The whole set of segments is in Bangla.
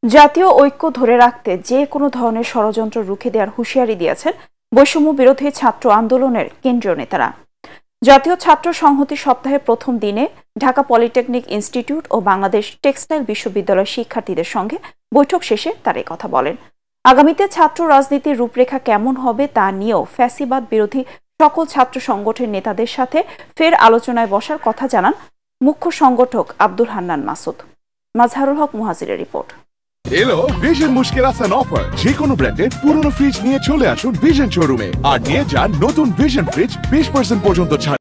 জাতীয় ঐক্য ধরে রাখতে যে কোনো ধরনের ষড়যন্ত্র রুখে দেওয়ার হুঁশিয়ারি দিয়েছেন বৈষম্য বিরোধী ছাত্র আন্দোলনের কেন্দ্রীয় নেতারা। জাতীয় ছাত্র সংহতি সপ্তাহের প্রথম দিনে ঢাকা পলিটেকনিক ইনস্টিটিউট ও বাংলাদেশ টেক্সটাইল বিশ্ববিদ্যালয়ের শিক্ষার্থীদের সঙ্গে বৈঠক শেষে তারা এই কথা বলেন। আগামীতে ছাত্র রাজনীতির রূপরেখা কেমন হবে তা নিয়েও ফ্যাসিবাদ বিরোধী সকল ছাত্র সংগঠনের নেতাদের সাথে ফের আলোচনায় বসার কথা জানান মুখ্য সংগঠক আব্দুল হান্নান মাসুদ। মাজহারুল হক মুহাজিরের রিপোর্ট। এলো ভিশন মুশকিল আসান অফার। যে কোনো ব্র্যান্ডের পুরনো ফ্রিজ নিয়ে চলে আসুন ভিশন শোরুমে আর নিয়ে যান নতুন ভিশন ফ্রিজ 20% পর্যন্ত ছাড়।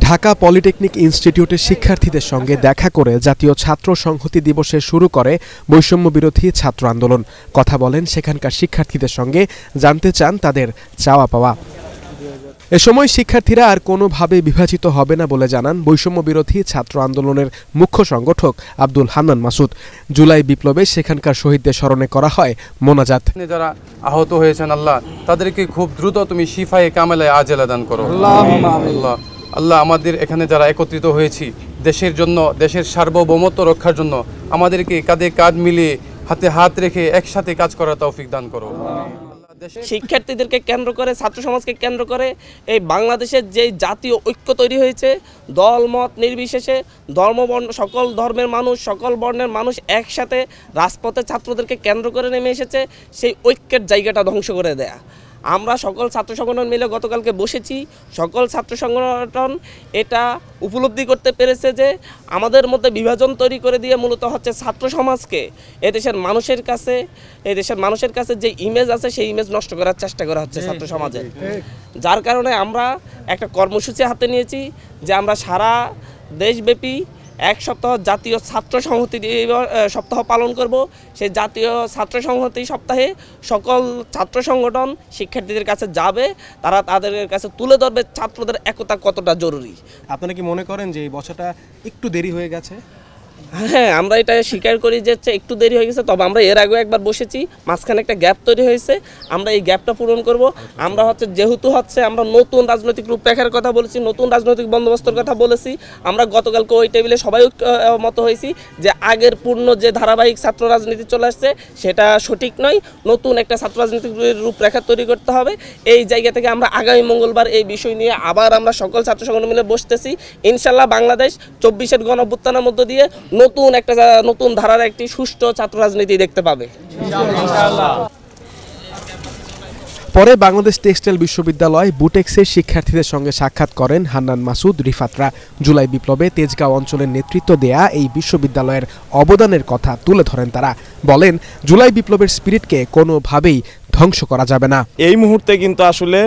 ঢাকা পলিটেকনিক ইনস্টিটিউটের শিক্ষার্থীদের সঙ্গে দেখা করে জাতীয় ছাত্র সংহতি দিবসে শুরু করে বৈষম্য বিরোধী ছাত্র আন্দোলন। কথা বলেন সেখানকার শিক্ষার্থীদের সঙ্গে, জানতে চান তাদের চাওয়া পাওয়া। এ সময় শিক্ষার্থীরা আর কোনোভাবে বিভাজিত হবে না বলে জানান বৈষম্য বিরোধী ছাত্র আন্দোলনের মুখ্য সংগঠক আব্দুল হান্নান মাসুদ। জুলাই বিপ্লবে সেখানকার শহীদদের স্মরণে করা হয় মোনাজাত। যারা আহত হয়েছেন আল্লাহ তাদেরকে খুব দ্রুত তুমি শিফায়ে কামেলায়ে আজেলা দান করো আল্লাহ। আমাদের এখানে যারা একত্রিত হয়েছি দেশের জন্য, দেশের সার্বভৌমত্ব রক্ষার জন্য আমাদেরকে কাঁধে কাঁধ মিলিয়ে হাতে হাত রেখে একসাথে কাজ করার তৌফিক দান করো। শিক্ষার্থীদেরকে কেন্দ্র করে, ছাত্র সমাজকে কেন্দ্র করে এই বাংলাদেশের যে জাতীয় ঐক্য তৈরি হয়েছে, দল মত নির্বিশেষে ধর্মবর্ণ সকল ধর্মের মানুষ, সকল বর্ণের মানুষ একসাথে রাজপথে ছাত্রদেরকে কেন্দ্র করে নেমে এসেছে, সেই ঐক্যের জায়গাটা ধ্বংস করে দেয়া। আমরা সকল ছাত্র সংগঠন মিলে গতকালকে বসেছি। সকল ছাত্র সংগঠন এটা উপলব্ধি করতে পেরেছে যে আমাদের মধ্যে বিভাজন তৈরি করে দিয়ে মূলত হচ্ছে ছাত্র সমাজকে এদেশের মানুষের কাছে যে ইমেজ আছে সেই ইমেজ নষ্ট করার চেষ্টা করা হচ্ছে ছাত্র সমাজে। যার কারণে আমরা একটা কর্মসূচি হাতে নিয়েছি যে আমরা সারা দেশব্যাপী এক সপ্তাহ জাতীয় ছাত্র সংহতি সপ্তাহ পালন করব। সেই জাতীয় ছাত্র সংহতি সপ্তাহে সকল ছাত্র সংগঠন শিক্ষার্থীদের কাছে যাবে, তারা তাদের কাছে তুলে ধরবে ছাত্রদের একতা কতটা জরুরি। আপনারা কি মনে করেন যে এই বছরটা একটু দেরি হয়ে গেছে? হ্যাঁ, আমরা এটা স্বীকার করি যে একটু দেরি হয়ে গেছে, তবে আমরা এর আগেও একবার বসেছি, মাঝখানে একটা গ্যাপ তৈরি হয়েছে, আমরা এই গ্যাপটা পূরণ করব। আমরা যেহেতু আমরা নতুন রাজনৈতিক রূপরেখার কথা বলেছি, নতুন রাজনৈতিক বন্দোবস্তের কথা বলেছি। আমরা গতকালকে ওই টেবিলে সবাই মত হয়েছি যে আগের পূর্ণ যে ধারাবাহিক ছাত্র রাজনীতি চলে আসছে সেটা সঠিক নয়, নতুন একটা ছাত্র রাজনীতিক রূপরেখা তৈরি করতে হবে। এই জায়গা থেকে আমরা আগামী মঙ্গলবার এই বিষয় নিয়ে আবার আমরা সকল ছাত্র সংগঠন মিলে বসতেছি। ইনশাল্লাহ বাংলাদেশ 24-এর গণঅভ্যুত্থানের মধ্য দিয়ে নতুন ধারার একটি সুষ্ঠু ছাত্র রাজনীতি দেখতে পাবে। পরে বাংলাদেশ টেক্সটাইল বিশ্ববিদ্যালয় বুটেক্সের শিক্ষার্থীদের সঙ্গে সাক্ষাৎ করেন হান্নান মাসুদ, রিফাতরা। জুলাই বিপ্লবে তেজগাঁও অঞ্চলের নেতৃত্ব দেয়া এই বিশ্ববিদ্যালয়ের অবদানের কথা তুলে ধরেন তারা। বলেন, জুলাই বিপ্লবের স্পিরিটকে কোনোভাবেই ধ্বংস করা যাবে না। এই মুহূর্তে কিন্তু আসলে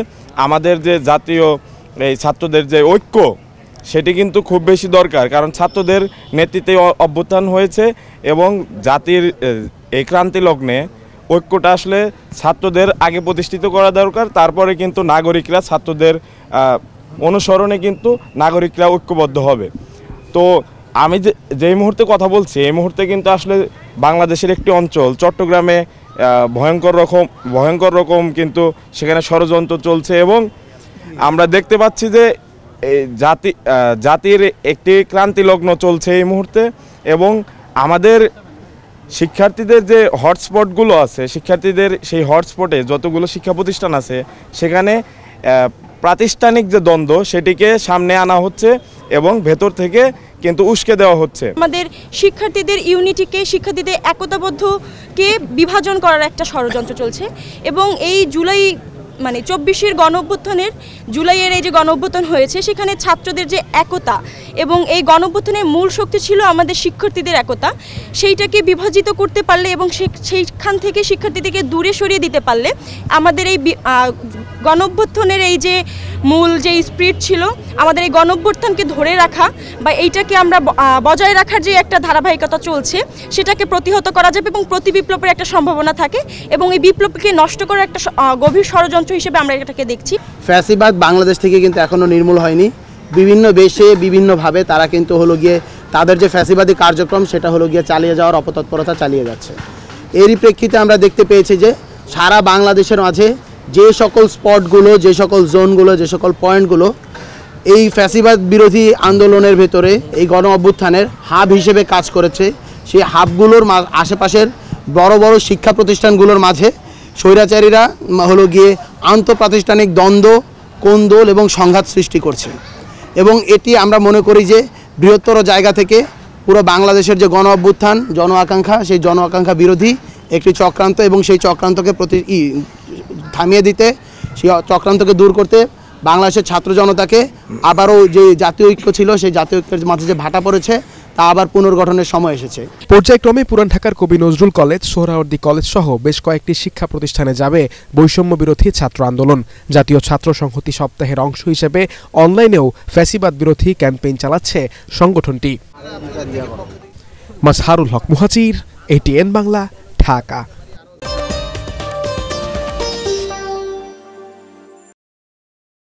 আমাদের যে জাতীয় এই ছাত্রদের যে ঐক্য সেটি কিন্তু খুব বেশি দরকার, কারণ ছাত্রদের নেতৃত্বে অভ্যুত্থান হয়েছে এবং জাতির এই ক্রান্তি লগ্নে ঐক্যটা আসলে ছাত্রদের আগে প্রতিষ্ঠিত করা দরকার। তারপরে কিন্তু নাগরিকরা, ছাত্রদের অনুসরণে কিন্তু নাগরিকরা ঐক্যবদ্ধ হবে। তো আমি যেই মুহূর্তে কথা বলছি এই মুহূর্তে কিন্তু আসলে বাংলাদেশের একটি অঞ্চল চট্টগ্রামে ভয়ঙ্কর রকম কিন্তু সেখানে ষড়যন্ত্র চলছে এবং আমরা দেখতে পাচ্ছি যে জাতির একটি ক্রান্তি লগ্ন চলছে এই মুহূর্তে। এবং আমাদের শিক্ষার্থীদের যে হটস্পটগুলো আছে, শিক্ষার্থীদের সেই হটস্পটে যতগুলো শিক্ষা প্রতিষ্ঠান আছে সেখানে প্রাতিষ্ঠানিক যে দ্বন্দ্ব সেটিকে সামনে আনা হচ্ছে এবং ভেতর থেকে কিন্তু উস্কে দেওয়া হচ্ছে। আমাদের শিক্ষার্থীদের ইউনিটিকে, শিক্ষার্থীদের একতাবদ্ধকে বিভাজন করার একটা ষড়যন্ত্র চলছে এবং এই জুলাই 24-এর গণঅভ্যুত্থানের জুলাইয়ের এই যে গণঅভ্যুত্থান হয়েছে সেখানে ছাত্রদের যে একতা এবং এই গণঅভ্যুত্থানের মূল শক্তি ছিল আমাদের শিক্ষার্থীদের একতা, সেইটাকে বিভাজিত করতে পারলে এবং সেইখান থেকে শিক্ষার্থীদেরকে দূরে সরিয়ে দিতে পারলে আমাদের এই গণঅভ্যুত্থানের এই যে মূল যে স্পিরিট ছিল, আমাদের এই গণঅভ্যুত্থানকে ধরে রাখা বা এইটাকে আমরা বজায় রাখার যে একটা ধারাবাহিকতা চলছে সেটাকে প্রতিহত করা যাবে এবং প্রতি বিপ্লবের একটা সম্ভাবনা থাকে এবং এই বিপ্লবকে নষ্ট করার একটা গভীর ষড়যন্ত্র হিসেবে আমরা এটাকে দেখছি। ফ্যাসিবাদ বাংলাদেশ থেকে কিন্তু এখনো নির্মূল হয়নি। বিভিন্ন দেশে বিভিন্নভাবে তারা কিন্তু তাদের যে ফ্যাসিবাদী কার্যক্রম সেটা চালিয়ে যাওয়ার অপতৎপরতা চালিয়ে যাচ্ছে। এরই প্রেক্ষিতে আমরা দেখতে পেয়েছি যে সারা বাংলাদেশের মাঝে যে সকল স্পটগুলো, যে সকল জোনগুলো, যে সকল পয়েন্টগুলো এই ফ্যাসিবাদ বিরোধী আন্দোলনের ভেতরে এই গণ অভ্যুত্থানের হাব হিসেবে কাজ করেছে, সেই হাবগুলোর আশেপাশের বড় বড় শিক্ষা প্রতিষ্ঠানগুলোর মাঝে স্বৈরাচারীরা হলো গিয়ে আন্তঃপ্রাতিষ্ঠানিক দ্বন্দ্ব, কোন্দল এবং সংঘাত সৃষ্টি করছে। এবং এটি আমরা মনে করি যে বৃহত্তর জায়গা থেকে পুরো বাংলাদেশের যে গণ অভ্যুত্থান, জন আকাঙ্ক্ষা, সেই জন আকাঙ্ক্ষা বিরোধী একটি চক্রান্ত, এবং সেই চক্রান্তকে থামিয়ে দিতে, সেই চক্রান্তকে দূর করতে বাংলাদেশের ছাত্র জনতাকে আবারও যে জাতীয় ঐক্য ছিল সেই জাতীয় ঐক্যের মাঝে যে ভাটা পড়েছে তা আবার পুনর্গঠনের সময় এসেছে। পর্যায়ক্রমে পুরান ঢাকার কবি নজরুল কলেজ, সোহরাওয়ার্দী কলেজ সহ বেশ কয়েকটি শিক্ষা প্রতিষ্ঠানে যাবে বৈষম্য বিরোধী ছাত্র আন্দোলন। জাতীয় ছাত্র সংহতি সপ্তাহের অংশ হিসেবে অনলাইনেও ফ্যাসিবাদ বিরোধী ক্যাম্পেইন চালাচ্ছে সংগঠনটি। মাজহারুল হক মুহাজির, ATN বাংলা, ঢাকা।